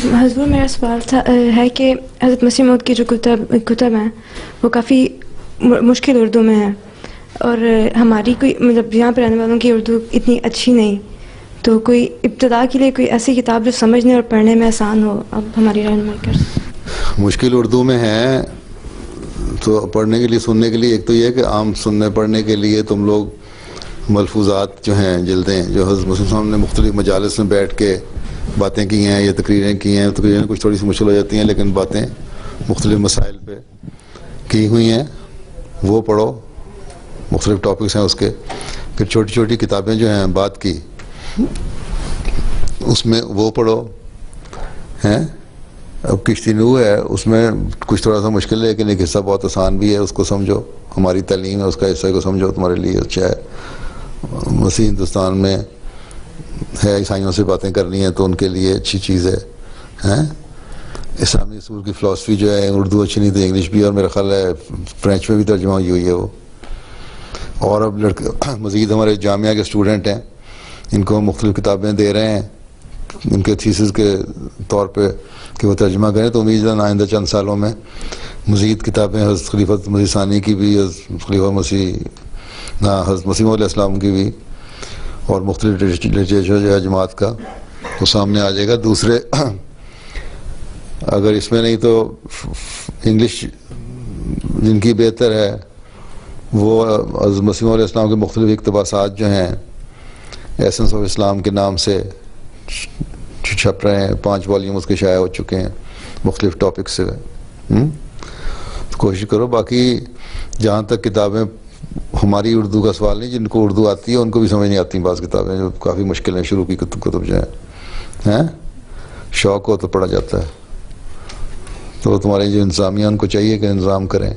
حضور میرا سوال تھا ہے کہ حضرت مسیح موعود کی جو کتب ہیں وہ کافی مشکل اردو میں ہیں، اور ہماری کوئی مطلب یہاں پہ رہنے والوں کی اردو اتنی اچھی نہیں، تو کوئی ابتدا کے لیے کوئی ایسی کتاب جو سمجھنے اور پڑھنے میں آسان ہو، اب ہماری رہنمائی کر۔ مشکل اردو میں ہے تو پڑھنے کے لیے سننے کے لیے ایک تو یہ ہے کہ عام سننے پڑھنے کے لیے تم لوگ ملفوظات جو ہیں جلدیں جو حضرت مسیح صاحب نے مختلف مجالس میں بیٹھ کے باتیں کی ہیں یا تقریریں کی ہیں، تقریریں کچھ تھوڑی سی مشکل ہو جاتی ہیں لیکن باتیں مختلف مسائل پہ کی ہوئی ہیں، وہ پڑھو، مختلف ٹاپکس ہیں اس کے۔ پھر چھوٹی چھوٹی کتابیں جو ہیں بات کی اس میں وہ پڑھو ہیں۔ اب کشتی نوح ہے اس میں کچھ تھوڑا سا مشکل ہے لیکن ایک حصہ بہت آسان بھی ہے، اس کو سمجھو، ہماری تعلیم ہے اس کا حصہ کو سمجھو، تمہارے لیے اچھا ہے۔ مسیح ہندوستان میں ہے، عیسائیوں سے باتیں کرنی ہیں تو ان کے لیے اچھی چیز ہے۔ اسلامی اصول کی فلاسفی جو ہے اردو اچھی نہیں تو انگلش بھی، اور میرا خیال ہے فرینچ میں بھی ترجمہ ہوئی ہے وہ۔ اور اب مزید ہمارے جامعہ کے اسٹوڈنٹ ہیں، ان کو مختلف کتابیں دے رہے ہیں ان کے تھیسس کے طور پہ کہ وہ ترجمہ کریں، تو امید ہے آئندہ چند سالوں میں مزید کتابیں حضرت خلیفۃ مسیح ثانی کی بھی، حضرت خلیفہ مسیح حضرت مسیح موعود علیہ السلام کی بھی، اور مختلف لٹریچر جو ہے جماعت کا وہ سامنے آ جائے گا۔ دوسرے اگر اس میں نہیں تو انگلش جن کی بہتر ہے وہ حضرت مسیح موعود علیہ السلام کے مختلف اقتباسات جو ہیں ایسنس آف اسلام کے نام سے چھپ رہے ہیں، 5 والیوم اس کے شائع ہو چکے ہیں مختلف ٹاپک سے۔ تو کوشش کرو۔ باقی جہاں تک کتابیں ہماری اردو کا سوال نہیں، جن کو اردو آتی ہے ان کو بھی سمجھ نہیں آتی بعض کتابیں جو کافی مشکل ہیں، شروع کی کتب جو ہیں، شوق ہو تو پڑھا جاتا ہے۔ تو تمہارے جو انتظامیہ ان کو چاہیے کہ انتظام کریں۔